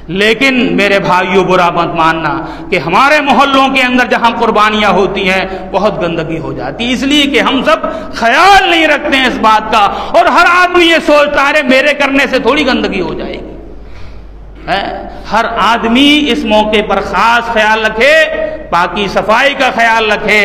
لیکن میرے بھائیوں برا مت ماننا کہ ہمارے محلوں کے اندر جہاں قربانیاں ہوتی ہیں بہت گندگی ہو جاتی ہے، اس لیے کہ ہم سب خیال نہیں رکھتے ہیں اس بات کا، اور ہر آدمی یہ سوچتا ہے میرے کرنے سے تھوڑی گندگی ہو جائے گی۔ ہر آدمی اس موقع پر خاص خیال رکھے، پاکی صفائی کا خیال رکھے،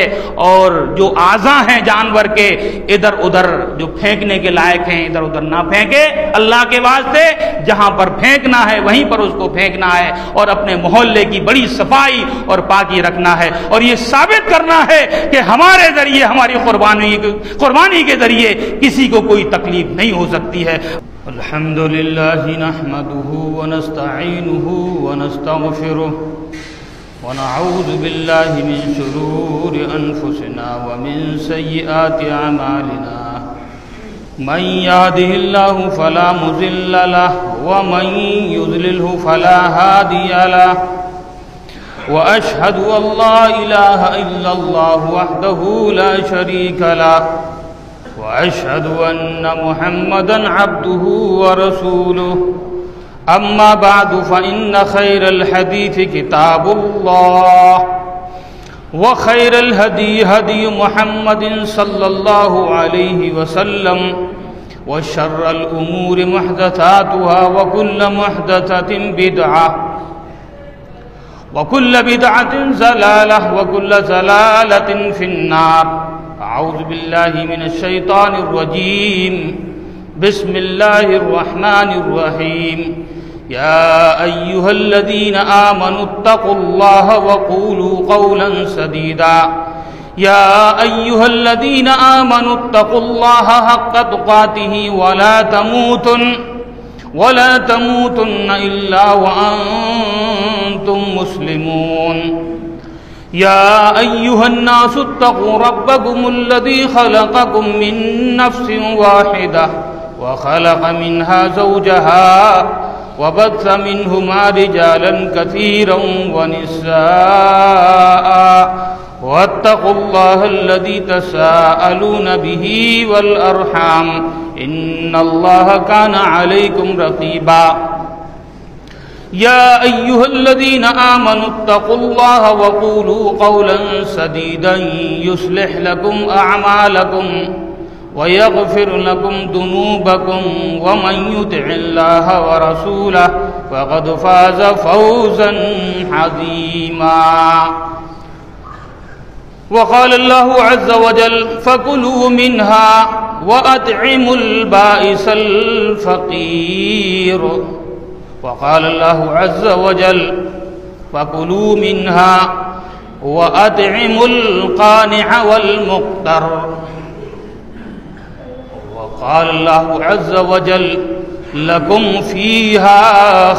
اور جو اعضاء ہیں جانور کے ادھر ادھر جو پھینکنے کے لائق ہیں ادھر ادھر نہ پھینکے، اللہ کے واسطے جہاں پر پھینکنا ہے وہیں پر اس کو پھینکنا ہے، اور اپنے محلے کی بڑی صفائی اور پاکی رکھنا ہے، اور یہ ثابت کرنا ہے کہ ہمارے ذریعے، ہماری قربانی کے ذریعے کسی کو کوئی تکلیف نہیں ہو سکتی ہے۔ الحمد للہ نحمده ونستعینه ونستغفره ونعوذ باللہ من شرور انفسنا ومن سیئات اعمالنا من يهده الله فلا مضل له ومن يضلله فلا هادي له واشهد ان لا اله الا الله وحده لا شريك له واشهد ان محمدا عبده ورسوله اما بعد فان خير الحديث كتاب الله وخير الهدي هدي محمد صلى الله عليه وسلم وشر الامور محدثاتها وكل محدثة بدعة وكل بدعة ضلالة وكل ضلالة في النار۔ اعوذ باللہ من الشیطان الرجیم، بسم اللہ الرحمن الرحیم۔ یا ایہا الذین آمنوا اتقوا اللہ وقولوا قولا سدیدا، یا ایہا الذین آمنوا اتقوا اللہ حق تقاته ولا تموتن الا وانتم مسلمون۔ یا ایہا الناس اتقوا ربکم الذی خلقکم من نفس واحدہ وخلق منها زوجها وبث منہما رجالا کثیرا ونساء واتقوا اللہ الذی تساءلون به والارحام ان اللہ کان علیکم رقیبا۔ یا ایہا الذین آمنوا اتقوا اللہ وقولوا قولا سدیدا یصلح لکم اعمالکم ویغفر لکم ذنوبکم ومن یطع اللہ ورسولہ فقد فاز فوزا عظیما۔ وقال اللہ عز وجل فکلوا منها وأطعموا البائس الفقیر۔ وقال اللہ عز وجل فَكُلُوا مِنْهَا وَأَطْعِمُوا الْقَانِعَ وَالْمُقْتَرَّ۔ وقال اللہ عز وجل لَكُمْ فِيهَا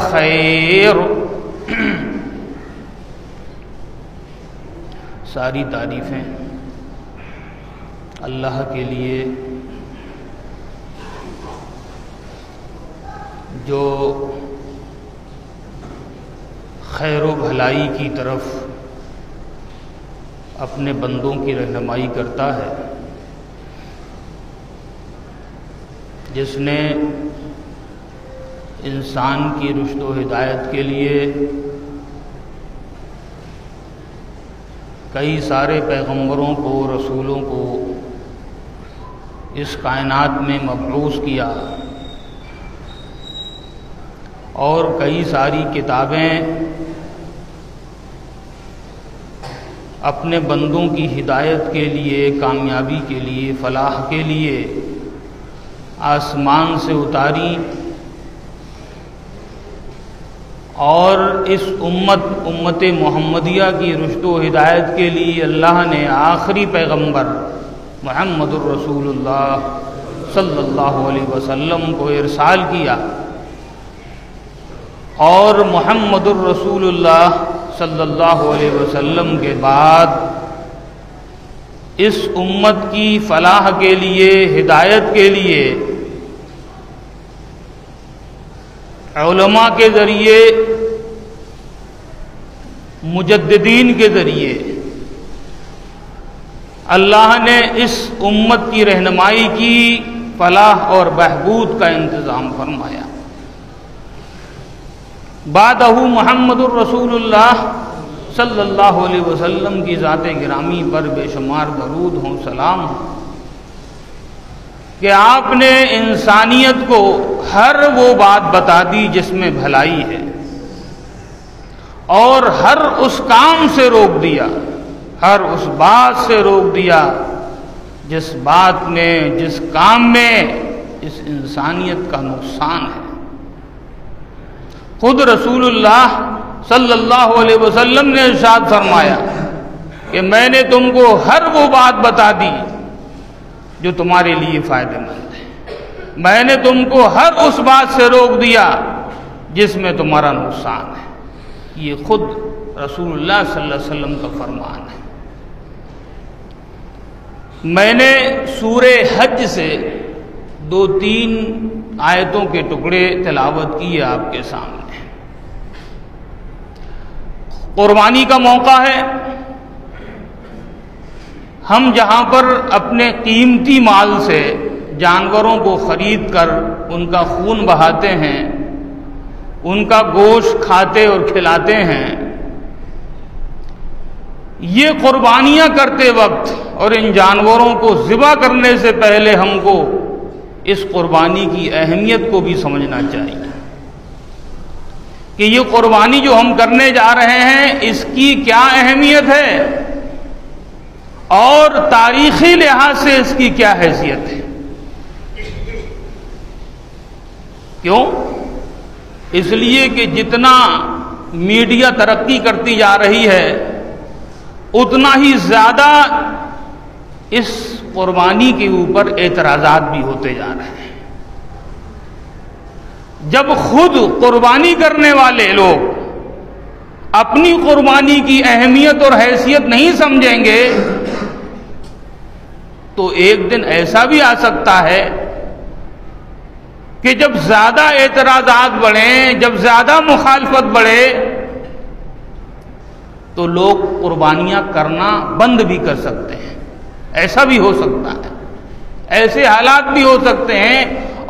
خَيْرٌ۔ ساری تعریفیں اللہ کے لیے جو خیر و بھلائی کی طرف اپنے بندوں کی رہنمائی کرتا ہے، جس نے انسان کی رشد و ہدایت کے لیے کئی سارے پیغمبروں کو، رسولوں کو اس کائنات میں مبعوث کیا، اور کئی ساری کتابیں اپنے بندوں کی ہدایت کے لیے، کامیابی کے لیے، فلاح کے لیے آسمان سے اتاری، اور اس امت محمدیہ کی رشد و ہدایت کے لیے اللہ نے آخری پیغمبر محمد الرسول اللہ صلی اللہ علیہ وسلم کو ارسال کیا، اور محمد الرسول اللہ صلی اللہ علیہ وسلم کے بعد اس امت کی فلاح کے لیے، ہدایت کے لیے علماء کے ذریعے، مجددین کے ذریعے اللہ نے اس امت کی رہنمائی کی، فلاح اور بہبود کا انتظام فرمایا۔ بعدہ محمد الرسول اللہ صلی اللہ علیہ وسلم کی ذات گرامی پر بے شمار درود ہوں، سلام ہوں، کہ آپ نے انسانیت کو ہر وہ بات بتا دی جس میں بھلائی ہے، اور ہر اس کام سے روک دیا، ہر اس بات سے روک دیا جس بات میں، جس کام میں اس انسانیت کا نقصان ہے۔ خود رسول اللہ صلی اللہ علیہ وسلم نے ارشاد فرمایا کہ میں نے تم کو ہر وہ بات بتا دی جو تمہارے لیے فائدہ مند ہے، میں نے تم کو ہر اس بات سے روک دیا جس میں تمہارا نقصان ہے۔ یہ خود رسول اللہ صلی اللہ علیہ وسلم کا فرمان ہے۔ میں نے سورہ حج سے 2-3 آیتوں کے ٹکڑے تلاوت کیے آپ کے سامنے۔ قربانی کا موقع ہے، ہم جہاں پر اپنے قیمتی مال سے جانوروں کو خرید کر ان کا خون بہاتے ہیں، ان کا گوشت کھاتے اور کھلاتے ہیں، یہ قربانیاں کرتے وقت اور ان جانوروں کو ذبح کرنے سے پہلے ہم کو اس قربانی کی اہمیت کو بھی سمجھنا چاہیے کہ یہ قربانی جو ہم کرنے جا رہے ہیں اس کی کیا اہمیت ہے اور تاریخی لحاظ سے اس کی کیا حیثیت ہے۔ کیوں؟ اس لیے کہ جتنا میڈیا ترقی کرتی جا رہی ہے اتنا ہی زیادہ اس قربانی کے اوپر اعتراضات بھی ہوتے جا رہے ہیں۔ جب خود قربانی کرنے والے لوگ اپنی قربانی کی اہمیت اور حیثیت نہیں سمجھیں گے تو ایک دن ایسا بھی آ سکتا ہے کہ جب زیادہ اعتراضات بڑھیں، جب زیادہ مخالفت بڑھے تو لوگ قربانیاں کرنا بند بھی کر سکتے ہیں۔ ایسا بھی ہو سکتا ہے، ایسے حالات بھی ہو سکتے ہیں،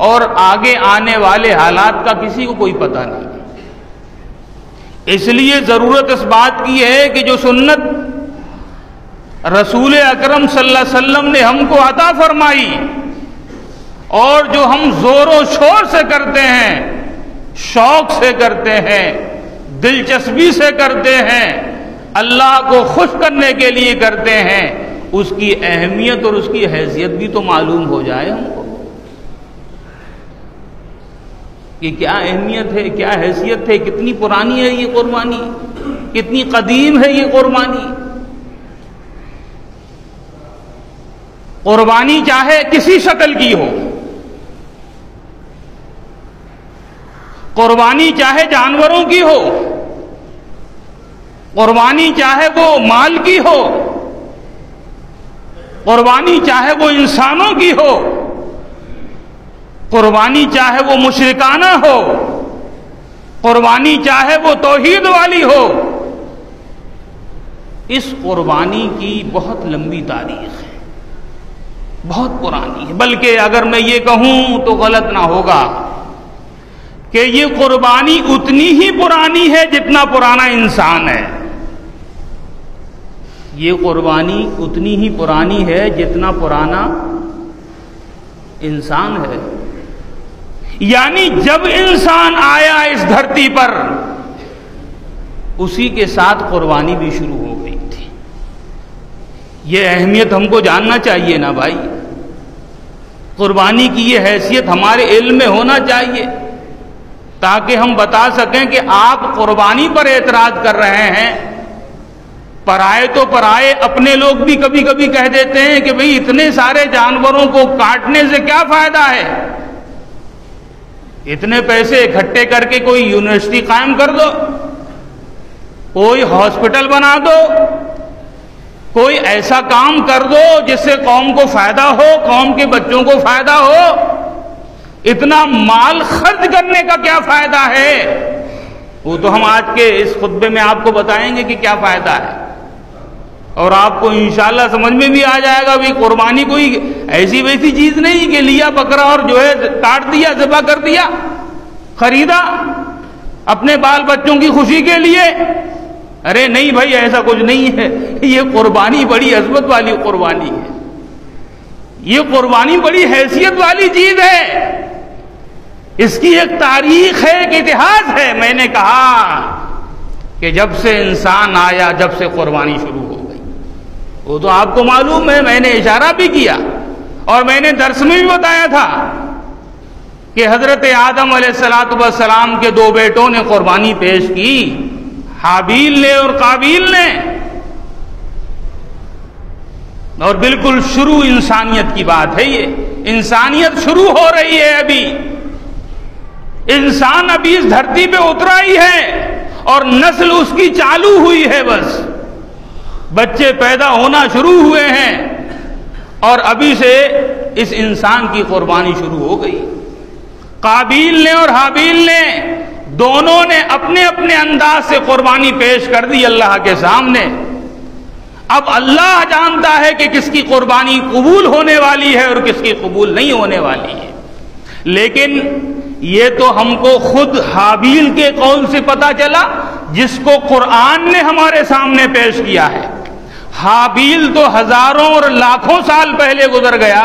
اور آگے آنے والے حالات کا کسی کو کوئی پتہ نہیں۔ اس لیے ضرورت اس بات کی ہے کہ جو سنت رسول اکرم صلی اللہ علیہ وسلم نے ہم کو عطا فرمائی اور جو ہم زور و شور سے کرتے ہیں، شوق سے کرتے ہیں، دلچسپی سے کرتے ہیں، اللہ کو خوش کرنے کے لیے کرتے ہیں، اس کی اہمیت اور اس کی حیثیت بھی تو معلوم ہو جائے ہم کو کہ کیا اہمیت ہے، کیا حیثیت ہے، کتنی پرانی ہے یہ قربانی، کتنی قدیم ہے یہ قربانی۔ قربانی چاہے کسی شکل کی ہو، قربانی چاہے جانوروں کی ہو، قربانی چاہے وہ مال کی ہو، قربانی چاہے وہ انسانوں کی ہو، قربانی چاہے وہ مشرکانہ ہو، قربانی چاہے وہ توحید والی ہو، اس قربانی کی بہت لمبی تاریخ ہے، بہت پرانی ہے۔ بلکہ اگر میں یہ کہوں تو غلط نہ ہوگا کہ یہ قربانی اتنی ہی پرانی ہے جتنا پرانا انسان ہے۔ یہ قربانی اتنی ہی پرانی ہے جتنا پرانا انسان ہے۔ یعنی جب انسان آیا اس دھرتی پر اسی کے ساتھ قربانی بھی شروع ہو گئی تھی۔ یہ اہمیت ہم کو جاننا چاہیے نا بھائی، قربانی کی یہ حیثیت ہمارے علم میں ہونا چاہیے تاکہ ہم بتا سکیں کہ آپ قربانی پر اعتراض کر رہے ہیں۔ پرائے تو پرائے، اپنے لوگ بھی کبھی کبھی کہہ دیتے ہیں کہ بھئی اتنے سارے جانوروں کو کاٹنے سے کیا فائدہ ہے، اتنے پیسے اکٹھے کر کے کوئی یونیورسٹی قائم کر دو، کوئی ہاسپٹل بنا دو، کوئی ایسا کام کر دو جس سے قوم کو فائدہ ہو، قوم کے بچوں کو فائدہ ہو۔ اتنا مال خرچ کرنے کا کیا فائدہ ہے؟ وہ تو ہم آج کے اس خطبے میں آپ کو بتائیں گے کہ کیا فائدہ ہے، اور آپ کو انشاءاللہ سمجھ میں بھی آ جائے گا بھی قربانی کوئی ایسی ویسی چیز نہیں کہ لیا بکرا اور جو ہے کاٹ دیا، ذبح کر دیا، خریدا۔ اپنے بال بچوں کی خوشی کے لیے؟ ارے نہیں بھائی، ایسا کچھ نہیں ہے. یہ قربانی بڑی عظمت والی قربانی ہے، یہ قربانی بڑی حیثیت والی چیز ہے، اس کی ایک تاریخ ہے، ایک اتہاس ہے. میں نے کہا کہ جب سے انسان آیا، جب سے قربانی شروع ہو گئی. وہ تو آپ کو معلوم ہے، میں نے اشارہ بھی کیا اور میں نے درس میں بھی بتایا تھا کہ حضرت آدم علیہ السلام کے دو بیٹوں نے قربانی پیش کی، حابیل نے اور قابیل نے. اور بالکل شروع انسانیت کی بات ہے، یہ انسانیت شروع ہو رہی ہے. ابھی انسان ابھی اس دھرتی پہ اترا ہی ہے اور نسل اس کی چالو ہوئی ہے. بس بچے پیدا ہونا شروع ہوئے ہیں اور ابھی سے اس انسان کی قربانی شروع ہو گئی. قابیل نے اور حابیل نے دونوں نے اپنے اپنے انداز سے قربانی پیش کر دی اللہ کے سامنے. اب اللہ جانتا ہے کہ کس کی قربانی قبول ہونے والی ہے اور کس کی قبول نہیں ہونے والی ہے. لیکن یہ تو ہم کو خود حابیل کے قول سے پتا چلا جس کو قرآن نے ہمارے سامنے پیش کیا ہے. حابیل تو ہزاروں اور لاکھوں سال پہلے گزر گیا،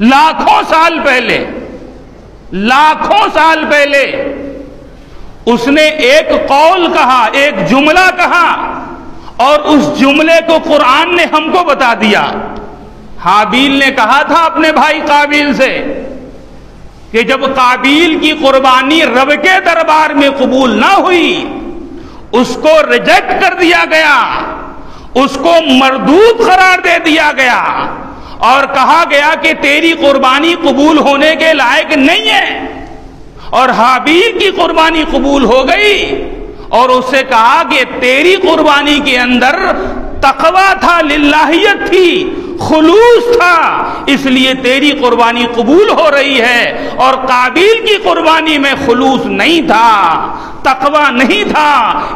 لاکھوں سال پہلے، لاکھوں سال پہلے اس نے ایک قول کہا، ایک جملہ کہا اور اس جملے کو قرآن نے ہم کو بتا دیا. حابیل نے کہا تھا اپنے بھائی قابیل سے کہ جب قابیل کی قربانی رب کے دربار میں قبول نہ ہوئی، اس کو ریجیکٹ کر دیا گیا، اس کو مردود قرار دے دیا گیا اور کہا گیا کہ تیری قربانی قبول ہونے کے لائق نہیں ہے. اور حابیل کی قربانی قبول ہو گئی اور اس سے کہا کہ تیری قربانی کے اندر تقویٰ تھا، للہیت تھی، خلوص تھا، اس لیے تیری قربانی قبول ہو رہی ہے. اور قابیل کی قربانی میں خلوص نہیں تھا، تقویٰ نہیں تھا،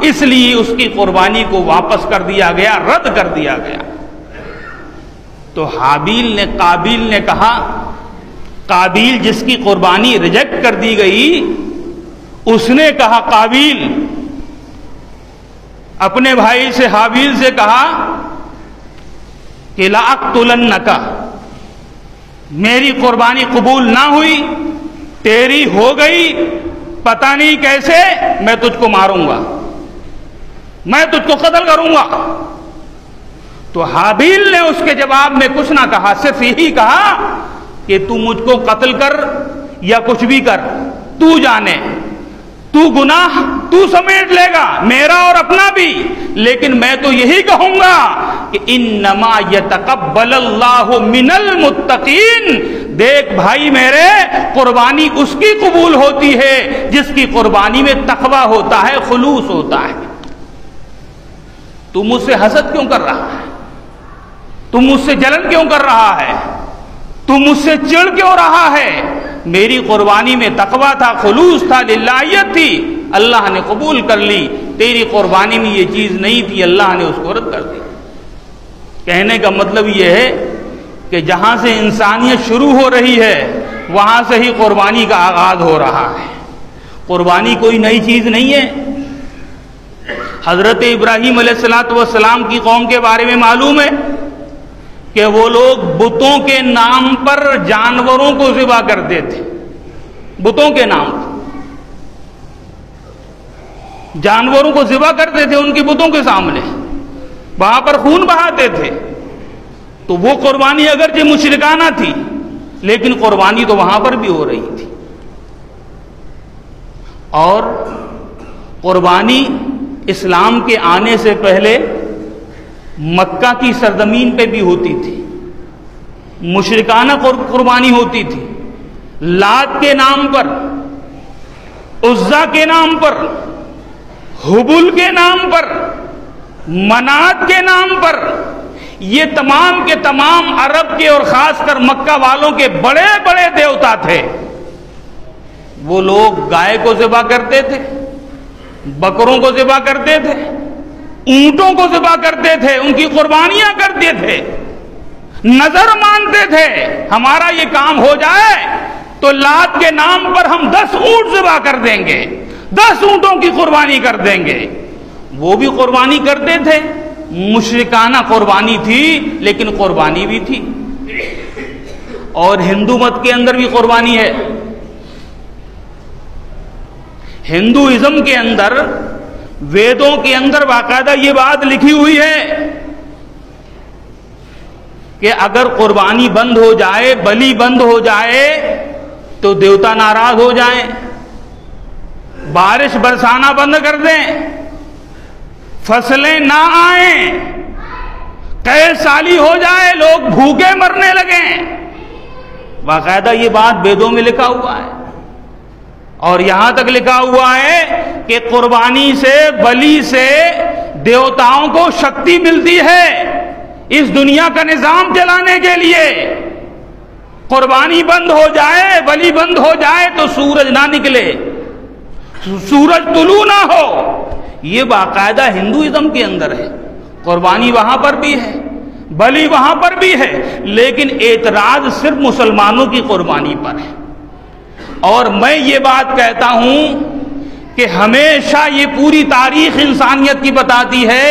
اس لیے اس کی قربانی کو واپس کر دیا گیا، رد کر دیا گیا. تو حابیل نے قابیل نے کہا، قابیل جس کی قربانی ریجیکٹ کر دی گئی، اس نے کہا، قابیل اپنے بھائی سے حابیل سے کہا کہ لأقتلنک، میری قربانی قبول نہ ہوئی، تیری ہو گئی، پتہ نہیں کیسے میں تجھ کو ماروں گا، میں تجھ کو قتل کروں گا. تو حابیل نے اس کے جواب میں کچھ نہ کہا، صرف یہی کہا کہ تو مجھ کو قتل کر یا کچھ بھی کر، تو جانے، تو گناہ تو سمیٹ لے گا، میرا اور اپنا بھی، لیکن میں تو یہی کہوں گا کہ انما یتقبل اللہ من المتقین. دیکھ بھائی میرے، قربانی اس کی قبول ہوتی ہے جس کی قربانی میں تقویٰ ہوتا ہے، خلوص ہوتا ہے. تو مجھ سے حسد کیوں کر رہا ہے؟ تو مجھ سے جلن کیوں کر رہا ہے؟ تو مجھ سے چڑ کیوں رہا ہے؟ میری قربانی میں تقویٰ تھا، خلوص تھا، للہیت تھی، اللہ نے قبول کر لی. تیری قربانی میں یہ چیز نہیں تھی، اللہ نے اس کو رد کر دی. کہنے کا مطلب یہ ہے کہ جہاں سے انسانیت شروع ہو رہی ہے وہاں سے ہی قربانی کا آغاز ہو رہا ہے. قربانی کوئی نئی چیز نہیں ہے. حضرت ابراہیم علیہ السلام کی قوم کے بارے میں معلوم ہے کہ وہ لوگ بتوں کے نام پر جانوروں کو ذبح کرتے تھے. بتوں کے نام پر جانوروں کو ذبح کرتے تھے ان کی بتوں کے سامنے، وہاں پر خون بہاتے تھے. تو وہ قربانی اگرچہ مشرکانہ تھی لیکن قربانی تو وہاں پر بھی ہو رہی تھی. اور قربانی اسلام کے آنے سے پہلے مکہ کی سرزمین پہ بھی ہوتی تھی، مشرکانہ قربانی ہوتی تھی. لات کے نام پر، عزا کے نام پر، حبل کے نام پر، منات کے نام پر. یہ تمام کے تمام عرب کے اور خاص کر مکہ والوں کے بڑے بڑے دیوتا تھے. وہ لوگ گائے کو ذبح کرتے تھے، بکروں کو ذبح کرتے تھے، اونٹوں کو ذبح کرتے تھے، ان کی قربانیاں کرتے تھے، نظر مانتے تھے ہمارا یہ کام ہو جائے تو لات کے نام پر ہم 10 اونٹ ذبح کر دیں گے، 10 اونٹوں کی قربانی کر دیں گے. وہ بھی قربانی کرتے تھے, مشرکانہ قربانی تھی لیکن قربانی بھی تھی. اور ہندو مت کے اندر بھی قربانی ہے. ہندوازم کے اندر, ویدوں کے اندر باقاعدہ یہ بات لکھی ہوئی ہے کہ اگر قربانی بند ہو جائے, بلی بند ہو جائے تو دیوتا ناراض ہو جائیں, بارش برسانا بند کر دیں, فصلیں نہ آئیں, قحط سالی ہو جائے, لوگ بھوکے مرنے لگیں. باقاعدہ یہ بات ویدوں میں لکھا ہوا ہے. اور یہاں تک لکھا ہوا ہے کہ قربانی سے, بلی سے دیوتاؤں کو شکتی ملتی ہے اس دنیا کا نظام چلانے کے لیے. قربانی بند ہو جائے, بلی بند ہو جائے تو سورج نہ نکلے, سورج طلوع نہ ہو. یہ باقاعدہ ہندوازم کے اندر ہے. قربانی وہاں پر بھی ہے, بلی وہاں پر بھی ہے, لیکن اعتراض صرف مسلمانوں کی قربانی پر ہے. اور میں یہ بات کہتا ہوں کہ ہمیشہ یہ پوری تاریخ انسانیت کی بتاتی ہے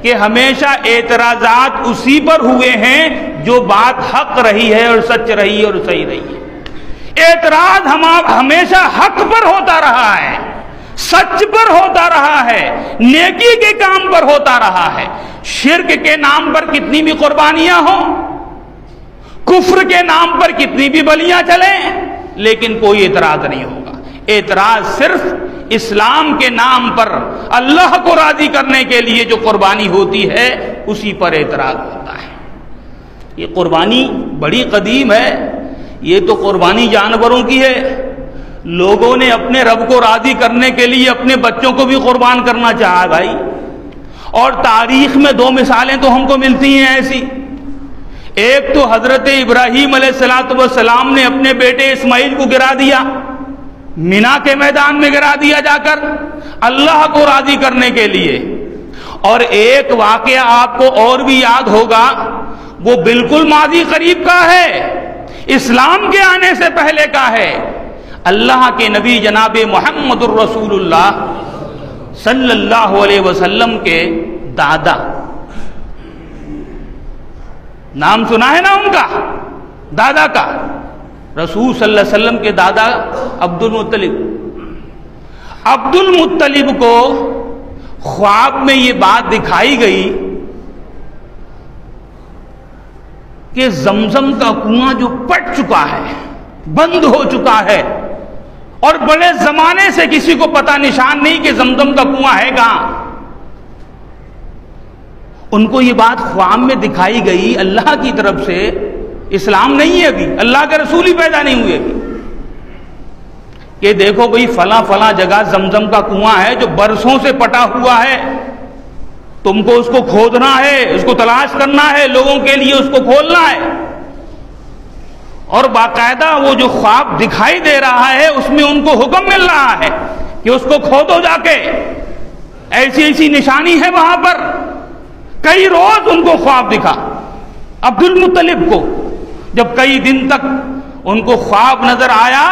کہ ہمیشہ اعتراضات اسی پر ہوئے ہیں جو بات حق رہی ہے اور سچ رہی اور صحیح رہی ہے. اعتراض ہمیشہ حق پر ہوتا رہا ہے, سچ پر ہوتا رہا ہے, نیکی کے کام پر ہوتا رہا ہے. شرک کے نام پر کتنی بھی قربانیاں ہوں, کفر کے نام پر کتنی بھی بلیاں چلیں, لیکن کوئی اعتراض نہیں ہوگا. اعتراض صرف اسلام کے نام پر اللہ کو راضی کرنے کے لیے جو قربانی ہوتی ہے اسی پر اعتراض ہوتا ہے. یہ قربانی بڑی قدیم ہے. یہ تو قربانی جانوروں کی ہے. لوگوں نے اپنے رب کو راضی کرنے کے لیے اپنے بچوں کو بھی قربان کرنا چاہا بھائی. اور تاریخ میں 2 مثالیں تو ہم کو ملتی ہیں ایسی. ایک تو حضرت ابراہیم علیہ السلام نے اپنے بیٹے اسماعیل کو گرا دیا, مینا کے میدان میں گرا دیا جا کر اللہ کو راضی کرنے کے لیے. اور ایک واقعہ آپ کو اور بھی یاد ہوگا, وہ بالکل ماضی قریب کا ہے, اسلام کے آنے سے پہلے کا ہے. اللہ کے نبی جناب محمد الرسول اللہ صلی اللہ علیہ وسلم کے دادا, نام سنا ہے نا ان کا, دادا کا, رسول صلی اللہ علیہ وسلم کے دادا عبد المطلب. عبد المطلب کو خواب میں یہ بات دکھائی گئی کہ زمزم کا کنواں جو پٹ چکا ہے, بند ہو چکا ہے, اور بڑے زمانے سے کسی کو پتہ نشان نہیں کہ زمزم کا کنواں ہے کہاں. ان کو یہ بات خواب میں دکھائی گئی اللہ کی طرف سے. اسلام نہیں ہے ابھی, اللہ کے رسول ہی پیدا نہیں ہوئے ابھی, کہ دیکھو بھئی فلاں فلاں جگہ زمزم کا کنواں ہے جو برسوں سے پٹا ہوا ہے, تم کو اس کو کھودنا ہے, اس کو تلاش کرنا ہے, لوگوں کے لیے اس کو کھولنا ہے. اور باقاعدہ وہ جو خواب دکھائی دے رہا ہے اس میں ان کو حکم مل رہا ہے کہ اس کو کھودو جا کے, ایسی ایسی نشانی ہے وہاں پر. کئی روز ان کو خواب دکھا عبد المطلب کو. جب کئی دن تک ان کو خواب نظر آیا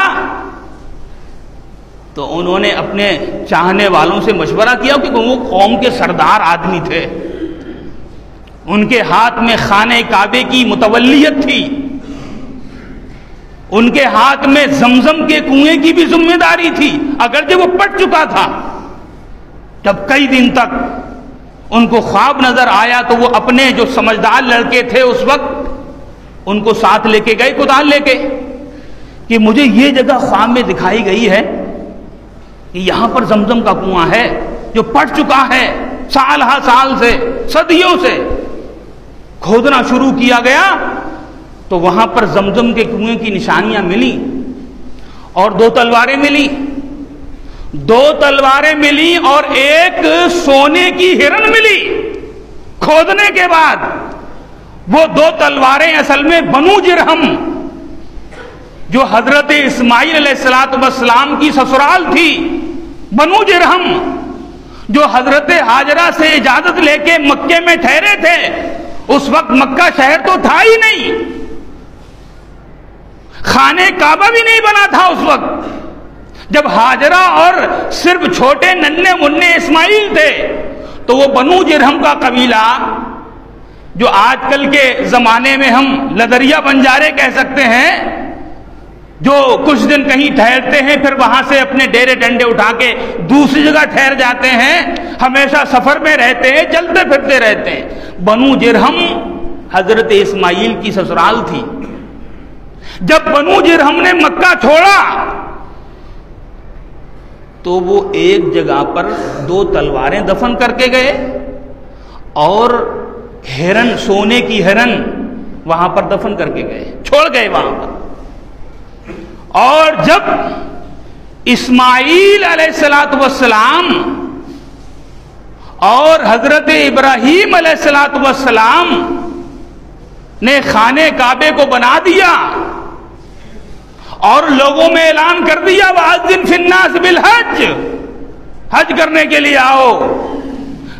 تو انہوں نے اپنے چاہنے والوں سے مشورہ کیا, کیونکہ وہ قوم کے سردار آدمی تھے, ان کے ہاتھ میں خانہ کعبے کی متولیت تھی, ان کے ہاتھ میں زمزم کے کنویں کی بھی ذمہ داری تھی, اگرچہ وہ پٹ چکا تھا. جب کئی دن تک ان کو خواب نظر آیا تو وہ اپنے جو سمجھدار لڑکے تھے اس وقت ان کو ساتھ لے کے گئے, کدال لے کے, کہ مجھے یہ جگہ خواب میں دکھائی گئی ہے کہ یہاں پر زمزم کا کنواں ہے جو پٹ چکا ہے, سال ہا سال سے, صدیوں سے. کھودنا شروع کیا گیا تو وہاں پر زمزم کے کنویں کی نشانیاں ملی, اور 2 تلواریں ملی, 2 تلواریں ملی, اور ایک سونے کی ہرن ملی. کھودنے کے بعد وہ 2 تلواریں اصل میں بنو جرہم, جو حضرت اسماعیل علیہ السلام کی سسرال تھی, بنو جرہم, جو حضرت ہاجرہ سے اجازت لے کے مکے میں ٹھہرے تھے. اس وقت مکہ شہر تو تھا ہی نہیں, خانہ کعبہ بھی نہیں بنا تھا اس وقت. جب ہاجرہ اور صرف چھوٹے ننھے منھے اسماعیل تھے تو وہ بنو جرہم کا قبیلہ، جو آج کل کے زمانے میں ہم لدریا بنجارے کہہ سکتے ہیں، جو کچھ دن کہیں ٹھہرتے ہیں پھر وہاں سے اپنے ڈیرے ڈنڈے اٹھا کے دوسری جگہ ٹھہر جاتے ہیں، ہمیشہ سفر میں رہتے ہیں، چلتے پھرتے رہتے ہیں۔ بنو جرہم حضرت اسماعیل کی سسرال تھی۔ جب بنو جرہم نے مکہ چھوڑا تو وہ ایک جگہ پر 2 تلواریں دفن کر کے گئے اور ہرن، سونے کی ہرن وہاں پر دفن کر کے گئے، چھوڑ گئے وہاں پر۔ اور جب اسماعیل علیہ السلام اور حضرت ابراہیم علیہ السلام نے خانے کعبے کو بنا دیا اور لوگوں میں اعلان کر دیا وَأَذِّن فِي النَّاسِ بِالْحَجِّ، حج کرنے کے لیے آؤ،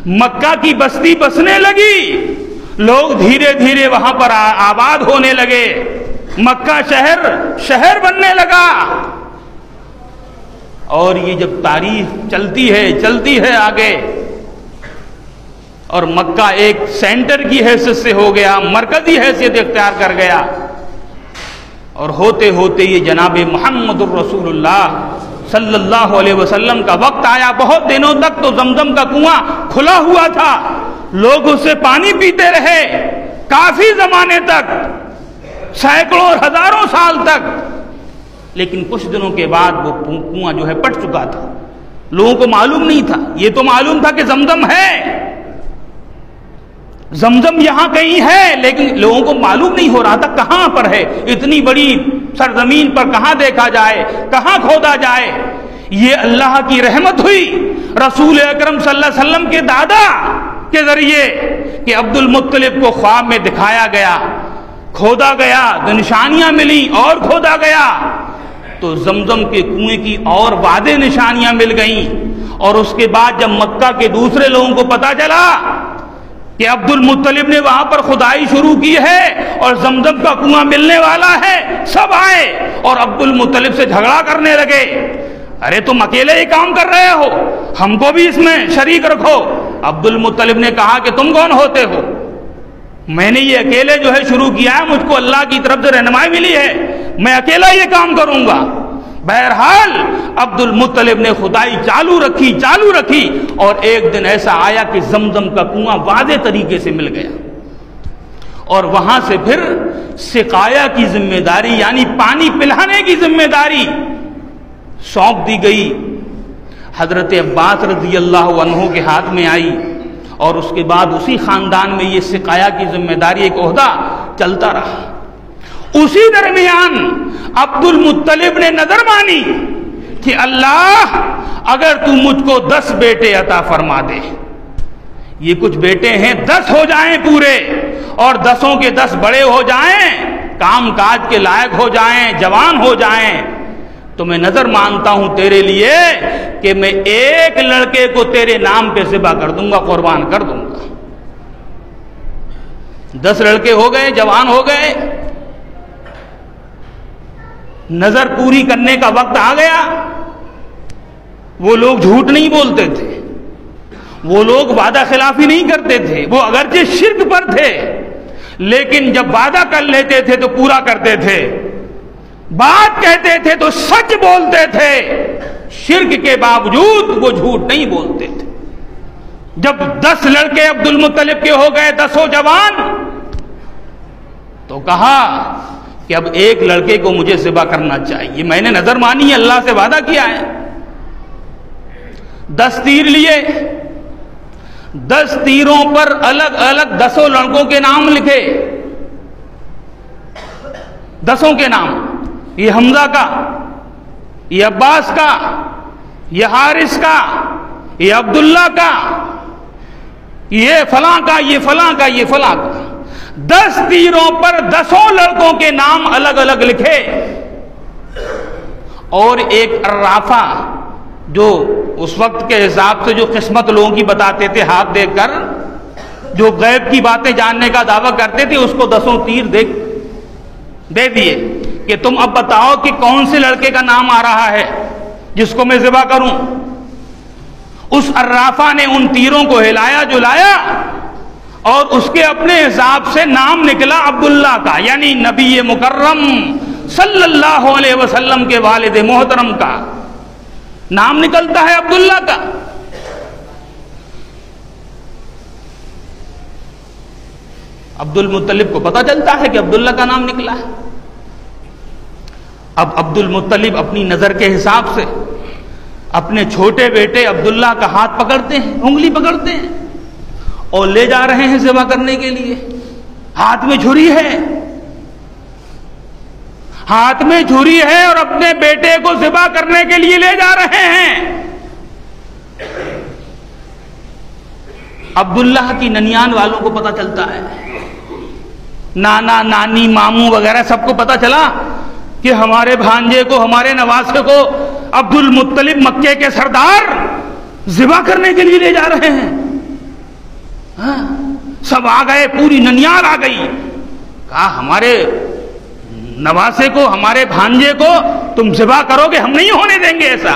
مکہ کی بستی بسنے لگی، لوگ دھیرے دھیرے وہاں پر آباد ہونے لگے، مکہ شہر بننے لگا۔ اور یہ جب تاریخ چلتی ہے آگے، اور مکہ ایک سینٹر کی حیثیت سے ہو گیا، مرکزی حیثیت اختیار کر گیا، اور ہوتے ہوتے یہ جناب محمد الرسول اللہ صلی اللہ علیہ وسلم کا وقت آیا۔ بہت دنوں تک تو زمزم کا کنواں کھلا ہوا تھا، لوگ اس سے پانی پیتے رہے کافی زمانے تک، سینکڑوں اور ہزاروں سال تک، لیکن کچھ دنوں کے بعد وہ کنواں جو ہے پٹ چکا تھا۔ لوگوں کو معلوم نہیں تھا، یہ تو معلوم تھا کہ زمزم ہے، زمزم یہاں کہیں ہے، لیکن لوگوں کو معلوم نہیں ہو رہا تھا کہاں پر ہے، اتنی بڑی سرزمین پر کہاں دیکھا جائے، کہاں کھودا جائے۔ یہ اللہ کی رحمت ہوئی رسول اکرم صلی اللہ علیہ وسلم کے دادا کے ذریعے کہ عبد المطلب کو خواب میں دکھایا گیا، کھودا گیا تو نشانیاں ملی، اور کھودا گیا تو زمزم کے کنویں کی اور واضح نشانیاں مل گئیں۔ اور اس کے بعد جب مکہ کے دوسرے لوگوں کو پتا چلا کہ عبد المطلب نے وہاں پر کھدائی شروع کی ہے اور زمزم کا کنواں ملنے والا ہے، سب آئے اور عبد المطلب سے جھگڑا کرنے لگے، ارے تم اکیلے ہی کام کر رہے ہو، ہم کو بھی اس میں شریک رکھو۔ عبد المطلب نے کہا کہ تم کون ہوتے ہو؟ میں نے یہ اکیلے جو ہے شروع کیا ہے، مجھ کو اللہ کی طرف سے رہنمائی ملی ہے، میں اکیلا یہ کام کروں گا۔ بہرحال عبد المطلب نے کھدائی چالو رکھی اور ایک دن ایسا آیا کہ زمزم کا کنواں واضح طریقے سے مل گیا، اور وہاں سے پھر سقایا کی ذمہ داری یعنی پانی پلانے کی ذمہ داری سونپ دی گئی، حضرت عباس رضی اللہ عنہ کے ہاتھ میں آئی، اور اس کے بعد اسی خاندان میں یہ سقایا کی ذمہ داری ایک عہدہ چلتا رہا۔ اسی درمیان عبد المطلب نے نظر مانی کہ اللہ اگر تو مجھ کو 10 بیٹے عطا فرما دے، یہ کچھ بیٹے ہیں 10 ہو جائیں پورے، اور 10 کے 10 بڑے ہو جائیں، کام کاج کے لائق ہو جائیں، جوان ہو جائیں، تو میں نظر مانتا ہوں تیرے لیے کہ میں ایک لڑکے کو تیرے نام پہ ذبح کر دوں گا، قربان کر دوں گا۔ 10 لڑکے ہو گئے، جوان ہو گئے، نظر پوری کرنے کا وقت آ گیا۔ وہ لوگ جھوٹ نہیں بولتے تھے، وہ لوگ وعدہ خلافی نہیں کرتے تھے، وہ اگرچہ شرک پر تھے لیکن جب وعدہ کر لیتے تھے تو پورا کرتے تھے، بات کہتے تھے تو سچ بولتے تھے، شرک کے باوجود وہ جھوٹ نہیں بولتے تھے۔ جب 10 لڑکے عبد المطلب کے ہو گئے، 10 جوان، تو کہا کہ اب ایک لڑکے کو مجھے ذبح کرنا چاہیے، میں نے نظر مانی ہے، اللہ سے وعدہ کیا ہے۔ 10 تیر لیے، 10 تیروں پر الگ الگ 10 لڑکوں کے نام لکھے، 10 کے نام، یہ حمزہ کا، یہ عباس کا، یہ حارث کا، یہ عبداللہ کا، یہ فلاں کا، یہ فلاں کا، یہ فلاں کا۔ 10 تیروں پر 10 لڑکوں کے نام الگ الگ لکھے، اور ایک عرافہ جو اس وقت کے حساب سے جو قسمت لوگوں کی بتاتے تھے ہاتھ دیکھ کر، جو غیب کی باتیں جاننے کا دعویٰ کرتے تھے، اس کو 10 تیر دے دیے کہ تم اب بتاؤ کہ کون سے لڑکے کا نام آ رہا ہے۔ جس کو میں ذبح کروں؟ اس عرافہ نے ان تیروں کو ہلایا جلایا اور اس کے اپنے حساب سے نام نکلا عبداللہ کا، یعنی نبی مکرم صلی اللہ علیہ وسلم کے والد محترم کا نام نکلتا ہے عبداللہ کا۔ عبد المطلب کو پتا چلتا ہے کہ عبداللہ کا نام نکلا ہے۔ اب عبد المطلب اپنی نظر کے حساب سے اپنے چھوٹے بیٹے عبداللہ کا ہاتھ پکڑتے ہیں، انگلی پکڑتے ہیں اور لے جا رہے ہیں ذبح کرنے کے لیے۔ ہاتھ میں چھری ہے، ہاتھ میں چھری ہے اور اپنے بیٹے کو ذبح کرنے کے لیے لے جا رہے ہیں۔ عبداللہ کی ننیان والوں کو پتا چلتا ہے، نانا نانی ماموں وغیرہ سب کو پتا چلا کہ ہمارے بھانجے کو، ہمارے نواسے کو عبد المطلب مکے کے سردار ذبح کرنے کے لیے لے جا رہے ہیں۔ ہاں سب آ گئے، پوری ننیال آ گئی، کہا ہمارے نواسے کو، ہمارے بھانجے کو تم ذبح کرو گے، ہم نہیں ہونے دیں گے ایسا۔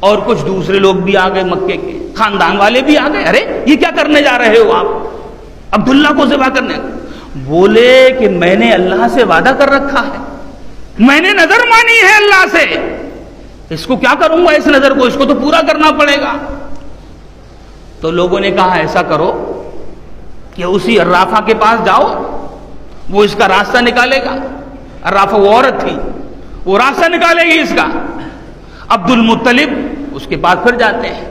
اور کچھ دوسرے لوگ بھی آ گئے، مکے کے خاندان والے بھی آ گئے، ارے یہ کیا کرنے جا رہے ہو آپ عبداللہ کو ذبح کرنے؟ بولے کہ میں نے اللہ سے وعدہ کر رکھا ہے، میں نے نظر مانی ہے اللہ سے، اس کو کیا کروں گا، اس نظر کو، اس کو تو پورا کرنا پڑے گا۔ تو لوگوں نے کہا ایسا کرو کہ اسی عرافہ کے پاس جاؤ، وہ اس کا راستہ نکالے گا۔ عرافہ وہ عورت تھی، وہ راستہ نکالے گی اس کا۔ عبد المطلب اس کے پاس پھر جاتے ہیں،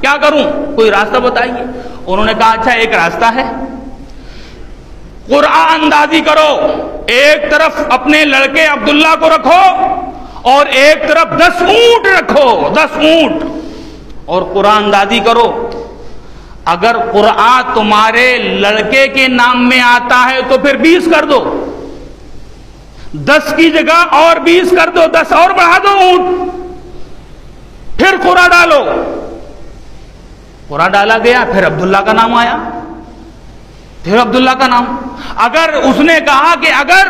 کیا کروں، کوئی راستہ بتائیے۔ انہوں نے کہا اچھا ایک راستہ ہے، قرآن اندازی کرو، ایک طرف اپنے لڑکے عبداللہ کو رکھو اور ایک طرف 10 اونٹ رکھو، 10 اونٹ، اور قرآن اندازی کرو۔ اگر قرآن تمہارے لڑکے کے نام میں آتا ہے تو پھر 20 کر دو، 10 کی جگہ اور 20 کر دو، 10 اور بڑھا دو اونٹ، پھر قرآن ڈالو۔ قرآن ڈالا گیا، پھر عبداللہ کا نام آیا، پھر عبداللہ کا نام۔ اگر اس نے کہا کہ اگر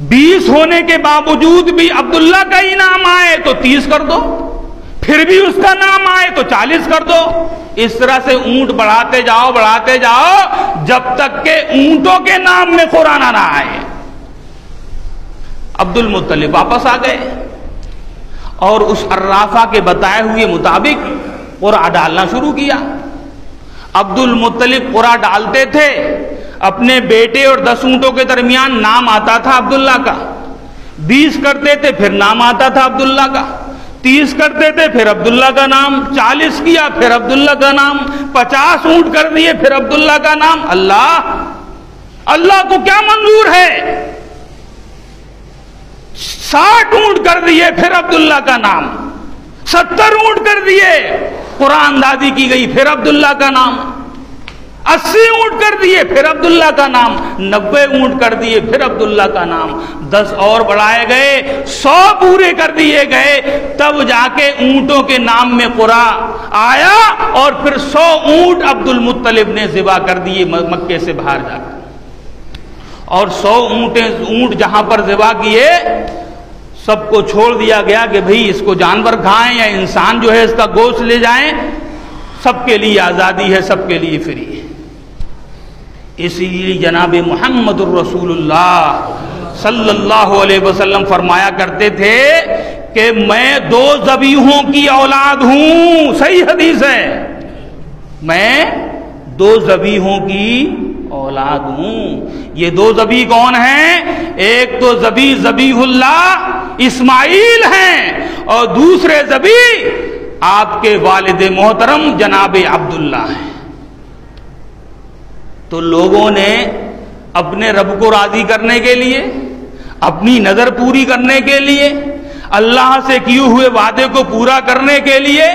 20 ہونے کے باوجود بھی عبداللہ کا ہی نام آئے تو 30 کر دو، پھر بھی اس کا نام آئے تو 40 کر دو۔ اس طرح سے اونٹ بڑھاتے جاؤ جب تک کہ اونٹوں کے نام میں قرآن نہ آئے۔ عبد المطلب واپس آ گئے اور اس عرافہ کے بتائے ہوئے مطابق قرآن ڈالنا شروع کیا۔ عبد المطلب قرآن ڈالتے تھے، اپنے بیٹے اور 10 اونٹوں کے درمیان نام آتا تھا عبداللہ کا، 20 کرتے تھے پھر نام آتا تھا عبداللہ کا، 30 کرتے تھے پھر عبداللہ کا نام، 40 کیا پھر عبداللہ کا نام، 50 اونٹ کر دیے پھر عبداللہ کا نام۔ اللہ کو کیا منظور ہے؟ 60 اونٹ کر دیے پھر عبداللہ کا نام، 70 اونٹ کر دیے، قرآن اندازی کی گئی پھر عبداللہ کا نام، 80 اونٹ کر دیے پھر عبداللہ کا نام، 90 اونٹ کر دیے پھر عبداللہ کا نام، 10 اور بڑھائے گئے، 100 پورے کر دیے گئے، تب جا کے اونٹوں کے نام میں قرآن آیا، اور پھر 100 اونٹ عبد المطلب نے ذبح کر دیے مکے سے باہر جا کر۔ اور 100 اونٹ جہاں پر ذبح کیے، سب کو چھوڑ دیا گیا کہ بھئی اس کو جانور کھائیں یا انسان جو ہے اس کا گوشت لے جائیں، سب کے لیے آزادی ہے، سب کے لیے فری ہے۔ اسی لیے جناب محمد الرسول اللہ صلی اللہ علیہ وسلم فرمایا کرتے تھے کہ میں 2 ذبیحوں کی اولاد ہوں، صحیح حدیث ہے، میں 2 ذبیحوں کی اولاد ہوں۔ یہ 2 ذبیح کون ہیں؟ ایک تو ذبیح اللہ اسماعیل ہیں، اور دوسرے ذبیح آپ کے والد محترم جناب عبداللہ ہیں۔ تو لوگوں نے اپنے رب کو راضی کرنے کے لیے، اپنی نظر پوری کرنے کے لیے، اللہ سے کیے ہوئے وعدے کو پورا کرنے کے لیے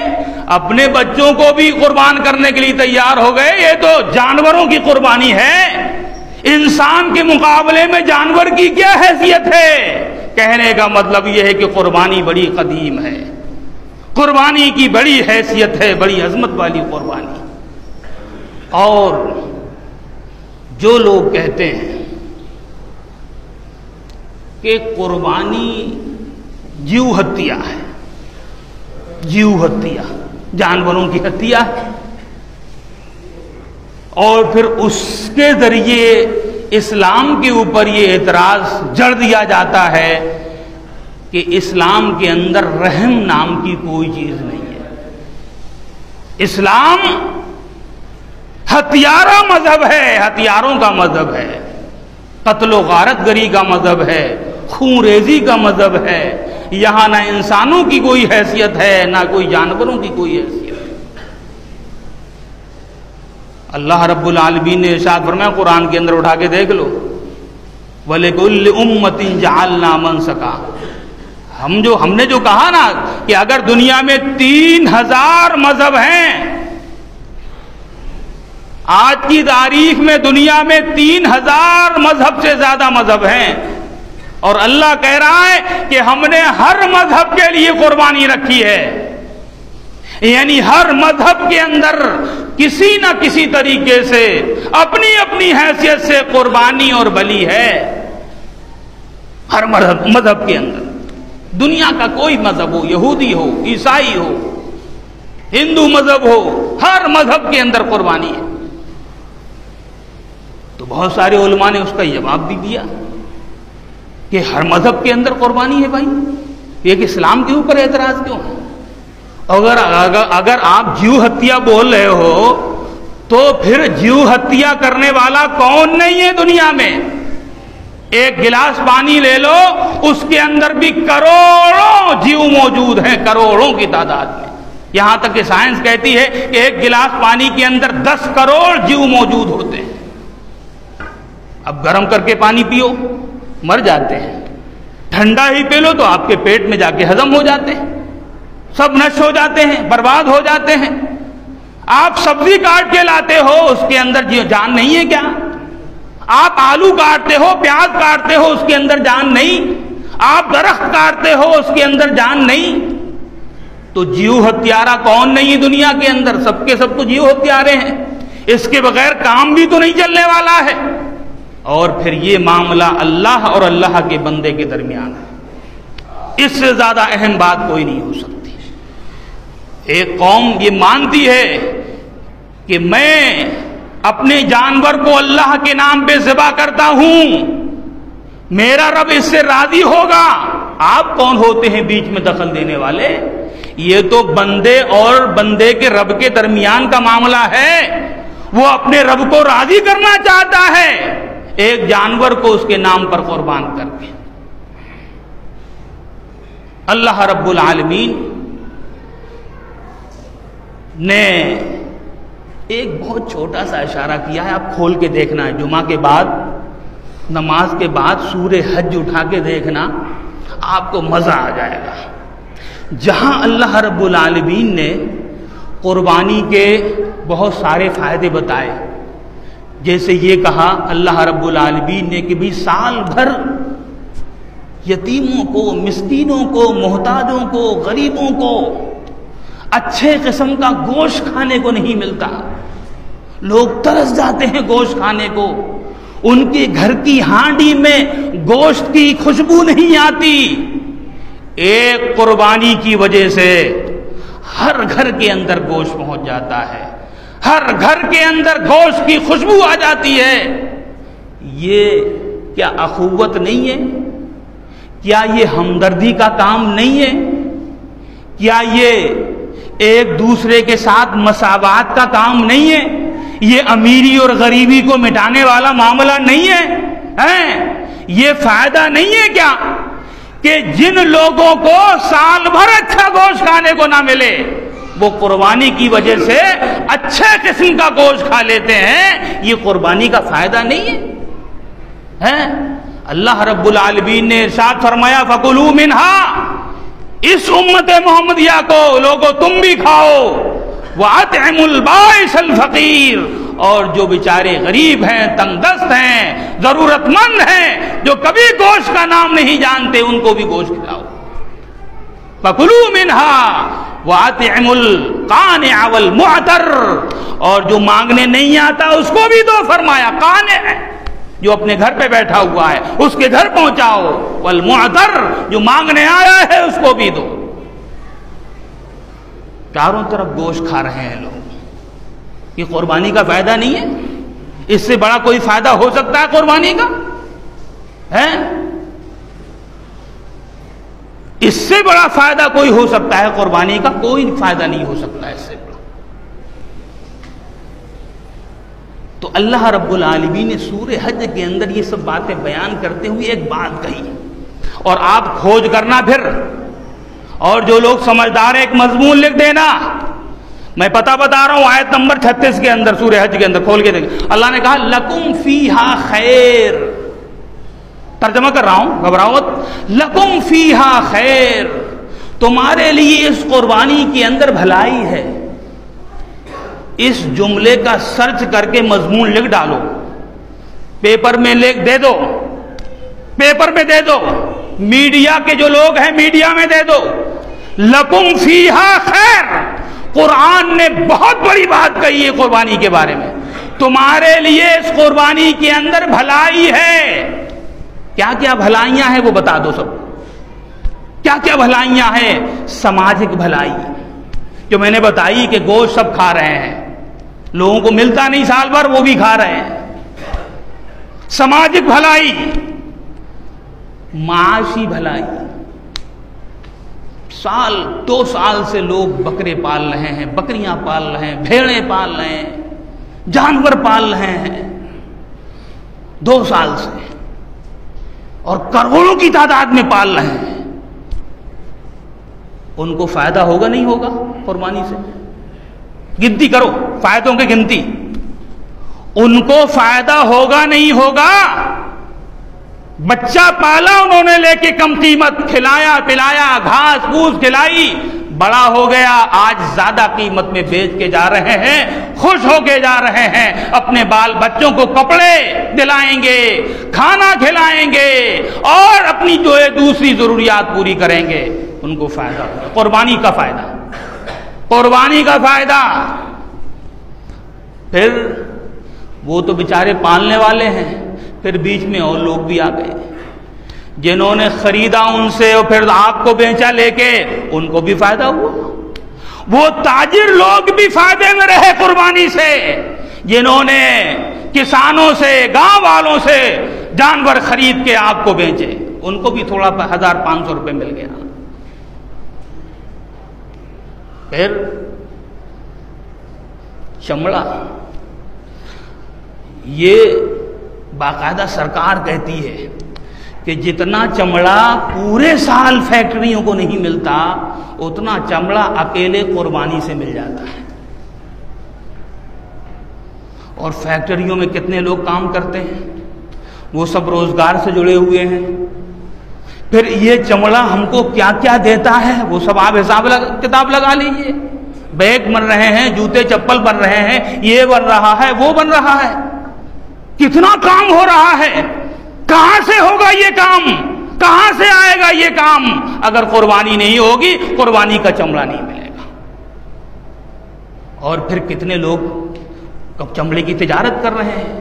اپنے بچوں کو بھی قربان کرنے کے لیے تیار ہو گئے۔ یہ تو جانوروں کی قربانی ہے، انسان کے مقابلے میں جانور کی کیا حیثیت ہے؟ کہنے کا مطلب یہ ہے کہ قربانی بڑی قدیم ہے، قربانی کی بڑی حیثیت ہے، بڑی عظمت والی قربانی. اور جو لوگ کہتے ہیں کہ قربانی جیو ہتیا ہے، جیو ہتیا جانوروں کی ہتیا ہے، اور پھر اس کے ذریعے اسلام کے اوپر یہ اعتراض جڑ دیا جاتا ہے کہ اسلام کے اندر رحم نام کی کوئی چیز نہیں ہے. اسلام ہتھیاروں مذہب ہے، ہتھیاروں کا مذہب ہے، قتل و غارت گری کا مذہب ہے، خون ریزی کا مذہب ہے. یہاں نہ انسانوں کی کوئی حیثیت ہے، نہ کوئی جانوروں کی کوئی حیثیت ہے. اللہ رب العالمین نے ارشاد فرمایا قرآن کے اندر، اٹھا کے دیکھ لو، وَلِكُلِّ أُمَّةٍ جَعَلْنَا مَنسَكًا. ہم نے جو کہا نا کہ اگر دنیا میں 3000 مذہب ہیں، آج کی تاریخ میں دنیا میں 3000 مذہب سے زیادہ مذہب ہیں، اور اللہ کہہ رہا ہے کہ ہم نے ہر مذہب کے لیے قربانی رکھی ہے. یعنی ہر مذہب کے اندر کسی نہ کسی طریقے سے اپنی اپنی حیثیت سے قربانی اور بلی ہے. ہر مذہب کے اندر، دنیا کا کوئی مذہب ہو، یہودی ہو، عیسائی ہو، ہندو مذہب ہو، ہر مذہب کے اندر قربانی ہے. تو بہت سارے علماء نے اس کا جواب بھی دیا کہ ہر مذہب کے اندر قربانی ہے. بھائی یہ کہ اسلام کے اوپر اعتراض کیوں ہے؟ اگر آپ جیو ہتیا بول رہے ہو تو پھر جیو ہتیا کرنے والا کون نہیں ہے دنیا میں؟ ایک گلاس پانی لے لو، اس کے اندر بھی کروڑوں جیو موجود ہیں، کروڑوں کی تعداد میں. یہاں تک کہ سائنس کہتی ہے کہ ایک گلاس پانی کے اندر 10 کروڑ جیو موجود ہوتے ہیں. اب گرم کر کے پانی پیو، مر جاتے ہیں. ٹھنڈا ہی پی لو تو آپ کے پیٹ میں جا کے ہضم ہو جاتے ہیں، سب نشٹ ہو جاتے ہیں، برباد ہو جاتے ہیں. آپ سبزی کاٹ کے لاتے ہو، اس کے اندر جان نہیں ہے کیا؟ آپ آلو کاٹتے ہو، پیاز کاٹتے ہو، اس کے اندر جان نہیں؟ آپ درخت کاٹتے ہو، اس کے اندر جان نہیں؟ تو جیو ہتھیارا کون نہیں دنیا کے اندر؟ سب کے سب تو جیو ہتھیارے ہیں. اس کے بغیر کام بھی تو نہیں چلنے والا ہے. اور پھر یہ معاملہ اللہ اور اللہ کے بندے کے درمیان ہے. اس سے زیادہ اہم بات کوئی نہیں ہو سکتی. ایک قوم یہ مانتی ہے کہ میں اپنے جانور کو اللہ کے نام پہ ذبح کرتا ہوں، میرا رب اس سے راضی ہوگا. آپ کون ہوتے ہیں بیچ میں دخل دینے والے؟ یہ تو بندے اور بندے کے رب کے درمیان کا معاملہ ہے. وہ اپنے رب کو راضی کرنا چاہتا ہے ایک جانور کو اس کے نام پر قربان کر کے. اللہ رب العالمین نے ایک بہت چھوٹا سا اشارہ کیا ہے، آپ کھول کے دیکھنا ہے. جمعہ کے بعد، نماز کے بعد سورہ حج اٹھا کے دیکھنا، آپ کو مزہ آ جائے گا. جہاں اللہ رب العالمین نے قربانی کے بہت سارے فائدے بتائے، جیسے یہ کہا اللہ رب العالمین نے کہ بھی سال بھر یتیموں کو، مسکینوں کو، محتاجوں کو، غریبوں کو اچھے قسم کا گوشت کھانے کو نہیں ملتا. لوگ ترس جاتے ہیں گوشت کھانے کو. ان کے گھر کی ہانڈی میں گوشت کی خوشبو نہیں آتی. ایک قربانی کی وجہ سے ہر گھر کے اندر گوشت پہنچ جاتا ہے، ہر گھر کے اندر گوشت کی خوشبو آ جاتی ہے. یہ کیا اخوت نہیں ہے؟ کیا یہ ہمدردی کا کام نہیں ہے؟ کیا یہ ایک دوسرے کے ساتھ مساوات کا کام نہیں ہے؟ یہ امیری اور غریبی کو مٹانے والا معاملہ نہیں ہے؟ یہ فائدہ نہیں ہے کیا کہ جن لوگوں کو سال بھر اچھا گوشت کھانے کو نہ ملے، وہ قربانی کی وجہ سے اچھے قسم کا گوشت کھا لیتے ہیں؟ یہ قربانی کا فائدہ نہیں ہے؟ اللہ رب العالمین نے ارشاد فرمایا فَكُلُوا مِنْهَا، اس امت محمدیہ کو لوگو تم بھی کھاؤ. وَأَطْعِمُوا الْبَائِسَ الْفَقِيرَ، اور جو بیچارے غریب ہیں، تنگ دست ہیں، ضرورت مند ہیں، جو کبھی گوشت کا نام نہیں جانتے، ان کو بھی گوشت کھلاؤ. فَكُلُوا مِنْهَا وَأَطْعِمُوا الْقَانِعَ وَالْمُعْتَرَّ، اور جو مانگنے نہیں آتا اس کو بھی دو، فرمایا قانع جو اپنے گھر پہ بیٹھا ہوا ہے اس کے گھر پہنچاؤ، والمعتر جو مانگنے آیا ہے اس کو بھی دو۔ چاروں طرف گوشت کھا رہے ہیں لوگ، یہ قربانی کا فائدہ نہیں ہے؟ اس سے بڑا کوئی فائدہ ہو سکتا ہے قربانی کا؟ ہے اس سے بڑا فائدہ کوئی ہو سکتا ہے قربانی کا؟ کوئی فائدہ نہیں ہو سکتا اس سے بڑا۔ تو اللہ رب العالمین نے سورہ حج کے اندر یہ سب باتیں بیان کرتے ہوئے ایک بات کہی، اور آپ کھوج کرنا پھر، اور جو لوگ سمجھدار ہیں ایک مضمون لکھ دینا۔ میں پتہ بتا رہا ہوں، آیت نمبر 36 کے اندر سورہ حج کے اندر کھول کے دیکھیں، اللہ نے کہا لکم فیہا خیر، ترجمہ کر رہا ہوں گھبراؤ مت، لکم فیہا خیر، تمہارے لیے اس قربانی کے اندر بھلائی ہے۔ اس جملے کا سرچ کر کے مضمون لکھ ڈالو، پیپر میں لکھ دے دو، پیپر میں دے دو، میڈیا کے جو لوگ ہیں میڈیا میں دے دو، لکم فیہا خیر۔ قرآن نے بہت بڑی بات کہی ہے قربانی کے بارے میں، تمہارے لیے اس قربانی کے اندر بھلائی ہے۔ کیا کیا بھلائیاں ہیں وہ بتا دو سب، کیا کیا بھلائیاں ہیں؟ سماجک بھلائی جو میں نے بتائی کہ گوشت سب کھا رہے ہیں، لوگوں کو ملتا نہیں سال بھر، وہ بھی کھا رہے ہیں۔ سماجک بھلائی، معاشی بھلائی، سال 2 سال سے لوگ بکرے پال رہے ہیں، بکریاں پال رہے ہیں، بھیڑیں پال رہے ہیں، جانور پال رہے ہیں 2 سال سے، اور کروڑوں کی تعداد میں پال رہے ہیں۔ ان کو فائدہ ہوگا نہیں ہوگا قربانی سے؟ گنتی کرو فائدوں کی گنتی، ان کو فائدہ ہوگا نہیں ہوگا؟ بچہ پالا انہوں نے لے کے کم قیمت، کھلایا پلایا، گھاس پھوس کھلائی، بڑا ہو گیا، آج زیادہ قیمت میں بیچ کے جا رہے ہیں، خوش ہو کے جا رہے ہیں، اپنے بال بچوں کو کپڑے دلائیں گے، کھانا کھلائیں گے، اور اپنی جو ہے دوسری ضروریات پوری کریں گے، ان کو فائدہ ہوگا۔ قربانی کا فائدہ، قربانی کا فائدہ۔ پھر وہ تو بیچارے پالنے والے ہیں، پھر بیچ میں اور لوگ بھی آ گئے جنہوں نے خریدا ان سے اور پھر آپ کو بیچا لے کے، ان کو بھی فائدہ ہوا۔ وہ تاجر لوگ بھی فائدے میں رہے قربانی سے، جنہوں نے کسانوں سے، گاؤں والوں سے جانور خرید کے آپ کو بیچے، ان کو بھی تھوڑا 1500 روپے مل گیا۔ پھر چمڑا، یہ باقاعدہ سرکار کہتی ہے کہ جتنا چمڑا پورے سال فیکٹریوں کو نہیں ملتا، اتنا چمڑا اکیلے قربانی سے مل جاتا ہے۔ اور فیکٹریوں میں کتنے لوگ کام کرتے ہیں، وہ سب روزگار سے جڑے ہوئے ہیں۔ پھر یہ چمڑا ہم کو کیا کیا دیتا ہے وہ سب آپ حساب کتاب لگا لیجئے، بیگ بن رہے ہیں، جوتے چپل بن رہے ہیں، یہ بن رہا ہے، وہ بن رہا ہے، کتنا کام ہو رہا ہے۔ کہاں سے ہوگا یہ کام، کہاں سے آئے گا یہ کام؟ اگر قربانی نہیں ہوگی، قربانی کا چمڑا نہیں ملے گا۔ اور پھر کتنے لوگ چمڑے کی تجارت کر رہے ہیں،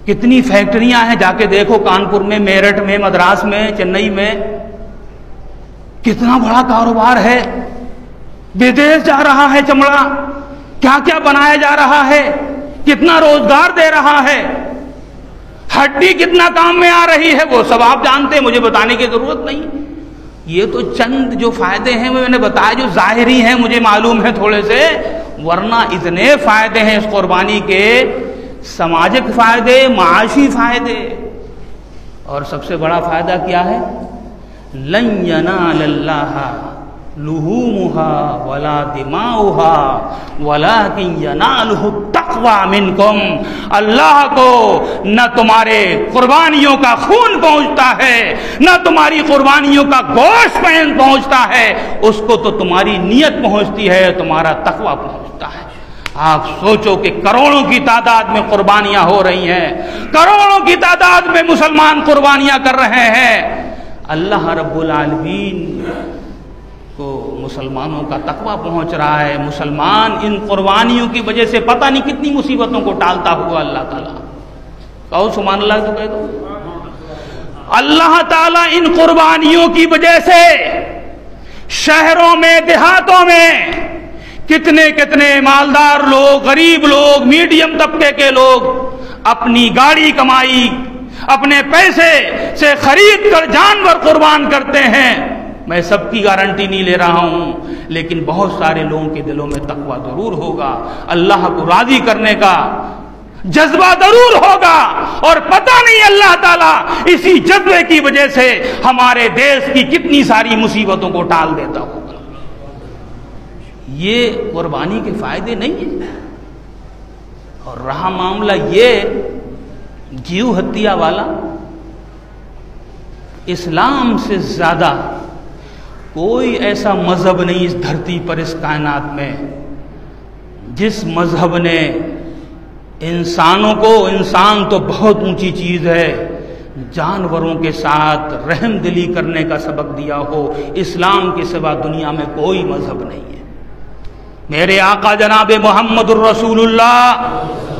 کتنی فیکٹریاں ہیں، جا کے دیکھو کانپور میں، میرٹھ میں، مدراس میں، چنئی میں، کتنا بڑا کاروبار ہے۔ بدیش جا رہا ہے چمڑا، کیا کیا بنایا جا رہا ہے، کتنا روزگار دے رہا ہے، ہڈی کتنا کام میں آ رہی ہے، وہ سب آپ جانتے ہیں، مجھے بتانے کی ضرورت نہیں۔ یہ تو چند جو فائدے ہیں وہ میں نے بتایا، جو ظاہری ہیں، مجھے معلوم ہے تھوڑے سے، ورنہ اتنے فائدے ہیں اس قربانی کے، سماجک فائدے، معاشی فائدے۔ اور سب سے بڑا فائدہ کیا ہے؟ لن ینال اللہ لحومها ولا دماؤها ولكن يناله التقوى منكم۔ اللہ کو نہ تمہارے قربانیوں کا خون پہنچتا ہے، نہ تمہاری قربانیوں کا گوشت پہنچتا ہے، اس کو تو تمہاری نیت پہنچتی ہے، تمہارا تقوی پہنچتا ہے۔ آپ سوچو کہ کروڑوں کی تعداد میں قربانیاں ہو رہی ہیں، کروڑوں کی تعداد میں مسلمان قربانیاں کر رہے ہیں۔ اللہ رب العالمین کو مسلمانوں کا تقویٰ پہنچ رہا ہے. مسلمان ان قربانیوں کی وجہ سے پتہ نہیں کتنی مصیبتوں کو ٹالتا ہوا اللہ تعالیٰ. کہو سبحان اللہ تو کہہ دو. اللہ تعالیٰ ان قربانیوں کی وجہ سے شہروں میں دیہاتوں میں کتنے کتنے مالدار لوگ، غریب لوگ، میڈیم طبقے کے لوگ اپنی گاڑی کمائی اپنے پیسے سے خرید کر جانور قربان کرتے ہیں. میں سب کی گارنٹی نہیں لے رہا ہوں، لیکن بہت سارے لوگوں کے دلوں میں تقویٰ ضرور ہوگا، اللہ کو راضی کرنے کا جذبہ ضرور ہوگا، اور پتہ نہیں اللہ تعالیٰ اسی جذبے کی وجہ سے ہمارے دیش کی کتنی ساری مصیبتوں کو ٹال دیتا ہوگا. یہ قربانی کے فائدے نہیں ہیں. اور رہا معاملہ یہ جیو ہتیا والا، اسلام سے زیادہ کوئی ایسا مذہب نہیں اس دھرتی پر، اس کائنات میں، جس مذہب نے انسانوں کو، انسان تو بہت اونچی چیز ہے، جانوروں کے ساتھ رحم دلی کرنے کا سبق دیا ہو. اسلام کے سوا دنیا میں کوئی مذہب نہیں ہے. میرے آقا جناب محمد الرسول اللہ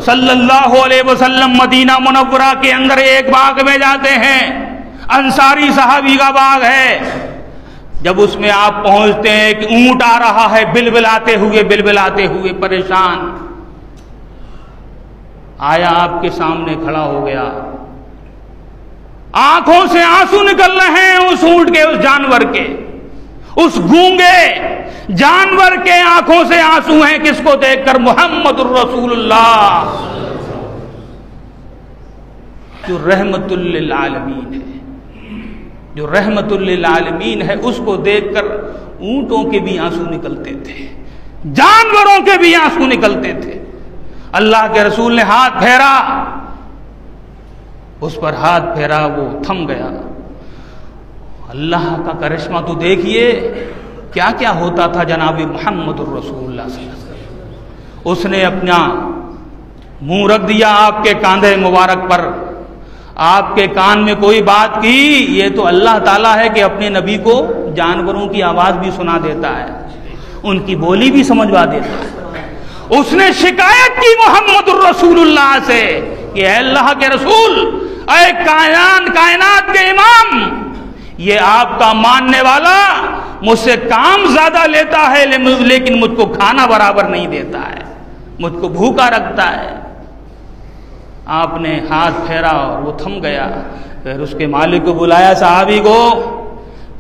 صلی اللہ علیہ وسلم مدینہ منورہ کے اندر ایک باغ میں جاتے ہیں، انصاری صحابی کا باغ ہے. جب اس میں آپ پہنچتے ہیں کہ اونٹ آ رہا ہے بلبلاتے ہوئے پریشان، آیا آپ کے سامنے کھڑا ہو گیا، آنکھوں سے آنسو نکل رہے ہیں اس اونٹ کے، اس جانور کے، اس گونگے جانور کے آنکھوں سے آنسو ہیں. کس کو دیکھ کر؟ محمد الرسول اللہ جو رحمت للعالمین ہے، جو رحمت للعالمین ہے، اس کو دیکھ کر اونٹوں کے بھی آنسو نکلتے تھے، جانوروں کے بھی آنسو نکلتے تھے. اللہ کے رسول نے ہاتھ پھیرا، اس پر ہاتھ پھیرا، وہ تھم گیا. اللہ کا کرشمہ تو دیکھیے کیا کیا ہوتا تھا جناب محمد الرسول اللہ صلی اللہ علیہ وسلم. اس نے اپنا منہ رکھ دیا آپ کے کاندھے مبارک پر، آپ کے کان میں کوئی بات کی. یہ تو اللہ تعالیٰ ہے کہ اپنے نبی کو جانوروں کی آواز بھی سنا دیتا ہے، ان کی بولی بھی سمجھوا دیتا ہے. اس نے شکایت کی محمد الرسول اللہ سے کہ اے اللہ کے رسول، اے کائنات کے امام، یہ آپ کا ماننے والا مجھ سے کام زیادہ لیتا ہے لیکن مجھ کو کھانا برابر نہیں دیتا ہے، مجھ کو بھوکا رکھتا ہے. آپ نے ہاتھ پھیرا اور وہ تھم گیا. پھر اس کے مالک کو بلایا، صحابی کو،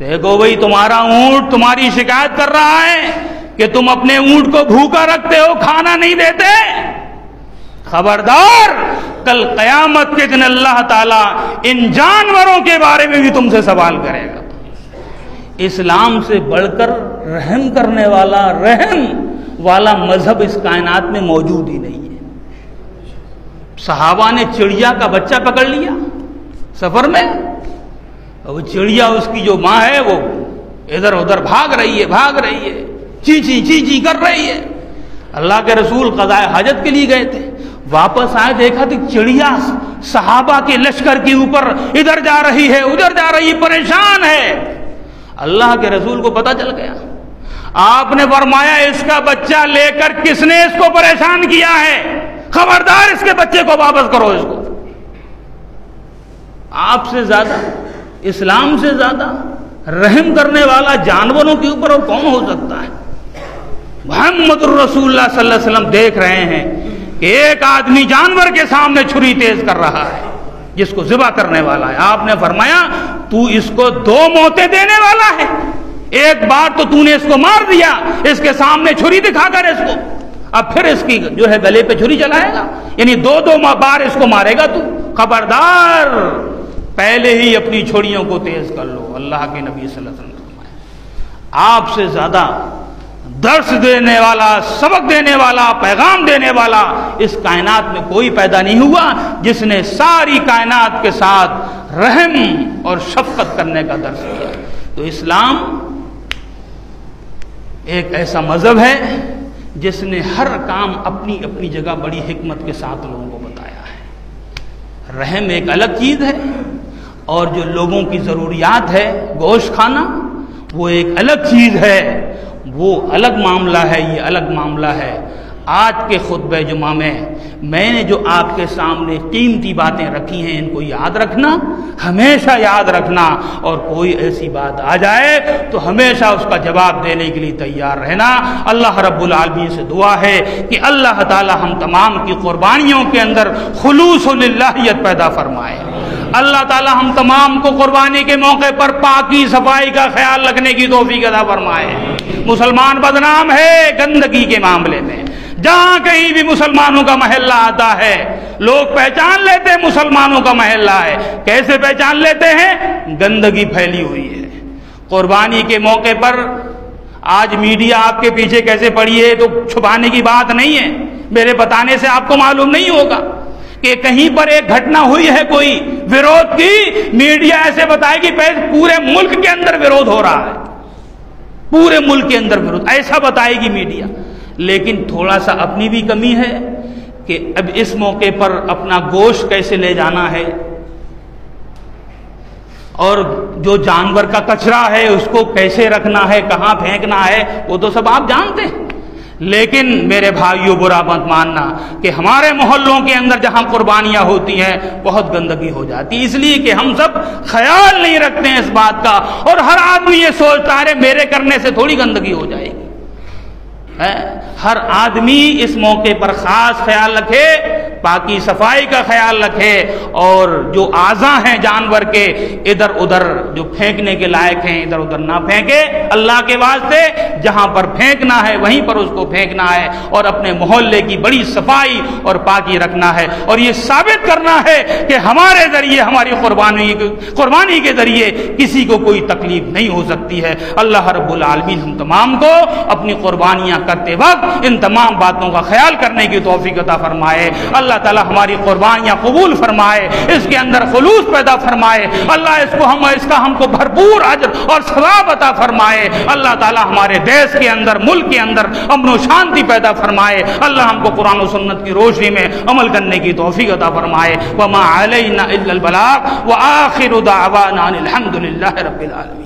دیکھو بھئی تمہارا اونٹ تمہاری شکایت کر رہا ہے کہ تم اپنے اونٹ کو بھوکا رکھتے ہو، کھانا نہیں دیتے. خبردار، کل قیامت کے دن اللہ تعالیٰ ان جانوروں کے بارے میں بھی تم سے سوال کرے گا. اسلام سے بڑھ کر رحم کرنے والا، رحم والا مذہب اس کائنات میں موجود ہی نہیں ہے. صحابہ نے چڑیا کا بچہ پکڑ لیا سفر میں، وہ چڑیا اس کی جو ماں ہے وہ ادھر ادھر بھاگ رہی ہے، چی کر رہی ہے. اللہ کے رسول قضاء حاجت کے لیے گئے تھے، واپس آئے، دیکھا تو چڑیا صحابہ کے لشکر کے اوپر ادھر جا رہی ہے ادھر جا رہی ہے، پریشان ہے. اللہ کے رسول کو پتہ چل گیا. آپ نے فرمایا اس کا بچہ لے کر کس نے اس کو پریشان کیا ہے، خبردار اس کے بچے کو واپس کرو. اس کو آپ سے زیادہ، اسلام سے زیادہ رحم کرنے والا جانوروں کے اوپر اور کون ہو سکتا ہے. محمد الرسول اللہ صلی اللہ علیہ وسلم دیکھ رہے ہیں کہ ایک آدمی جانور کے سامنے چھری تیز کر رہا ہے جس کو ذبح کرنے والا ہے. آپ نے فرمایا تو اس کو 2 موتیں دینے والا ہے. ایک بار تو نے اس کو مار دیا اس کے سامنے چھری دکھا کر اس کو، اب پھر اس کی جو ہے گلے پہ چھری چلائے گا، یعنی 2 بار اس کو مارے گا تو. خبردار، پہلے ہی اپنی چھڑیوں کو تیز کر لو. اللہ کے نبی صلی اللہ علیہ وسلم نے فرمایا آپ سے زیادہ درس دینے والا، سبق دینے والا، پیغام دینے والا اس کائنات میں کوئی پیدا نہیں ہوا جس نے ساری کائنات کے ساتھ رحم اور شفقت کرنے کا درس دیا. تو اسلام ایک ایسا مذہب ہے جس نے ہر کام اپنی اپنی جگہ بڑی حکمت کے ساتھ لوگوں کو بتایا ہے. رحم ایک الگ چیز ہے، اور جو لوگوں کی ضروریات ہے گوشت کھانا وہ ایک الگ چیز ہے. وہ الگ معاملہ ہے، یہ الگ معاملہ ہے۔ آج کے خطبہ جمعہ میں نے جو آپ کے سامنے قیمتی باتیں رکھی ہیں، ان کو یاد رکھنا، ہمیشہ یاد رکھنا، اور کوئی ایسی بات آ جائے تو ہمیشہ اس کا جواب دینے کے لیے تیار رہنا۔ اللہ رب العالمین سے دعا ہے کہ اللہ تعالی ہم تمام کی قربانیوں کے اندر خلوص و للہیت پیدا فرمائے۔ اللہ تعالی ہم تمام کو قربانی کے موقع پر پاکی صفائی کا خیال رکھنے کی توفیق عطا فرمائے۔ مسلمان بدنام ہے گندگی کے معاملے میں، جہاں کہیں بھی مسلمانوں کا محلہ آتا ہے لوگ پہچان لیتے ہیں مسلمانوں کا محلہ ہے۔ کیسے پہچان لیتے ہیں؟ گندگی پھیلی ہوئی ہے۔ قربانی کے موقع پر آج میڈیا آپ کے پیچھے کیسے پڑی ہے، تو چھپانے کی بات نہیں ہے، میرے بتانے سے آپ کو معلوم نہیں ہوگا کہ کہیں پر ایک گھٹنا ہوئی ہے کوئی ویرودھ کی، میڈیا ایسے بتائے کہ پورے ملک کے اندر ویرودھ ہو رہا ہے، پورے ملک کے اندر ویرودھ، ایسا بتائے گی میڈیا۔ لیکن تھوڑا سا اپنی بھی کمی ہے کہ اب اس موقع پر اپنا گوشت کیسے لے جانا ہے، اور جو جانور کا کچرا ہے اس کو کیسے رکھنا ہے، کہاں پھینکنا ہے، وہ تو سب آپ جانتے ہیں۔ لیکن میرے بھائیوں برا مت ماننا کہ ہمارے محلوں کے اندر جہاں قربانیاں ہوتی ہیں بہت گندگی ہو جاتی، اس لیے کہ ہم سب خیال نہیں رکھتے ہیں اس بات کا، اور ہر آدمی یہ سوچتا ہے میرے کرنے سے تھوڑی گندگی ہو جائے گی۔ ہر آدمی اس موقع پر خاص خیال رکھے، پاکی صفائی کا خیال رکھے، اور جو اعضاء ہیں جانور کے ادھر ادھر جو پھینکنے کے لائق ہیں ادھر ادھر نہ پھینکے، اللہ کے واسطے جہاں پر پھینکنا ہے وہیں پر اس کو پھینکنا ہے، اور اپنے محلے کی بڑی صفائی اور پاکی رکھنا ہے، اور یہ ثابت کرنا ہے کہ ہمارے ذریعے، ہماری قربانی کے ذریعے کسی کو کوئی تکلیف نہیں ہو سکتی ہے۔ اللہ رب العالمین ہم تمام کو اپنی قربانیاں کرتے وقت ان تمام باتوں کا خیال کرنے کی توفیق عطا فرمائے۔ اللہ تعالی ہماری قربانیاں قبول فرمائے، اس کے اندر خلوص پیدا فرمائے، اللہ اس کا ہم کو بھرپور اجر اور ثواب عطا فرمائے۔ اللہ تعالی ہمارے دیش کے اندر، ملک کے اندر امن و شانتی پیدا فرمائے۔ اللہ ہم کو قرآن و سنت کی روشنی میں عمل کرنے کی توفیق عطا فرمائے۔ وما علینا الا البلاغ وآخر دعوانا الحمد للہ رب العالمین۔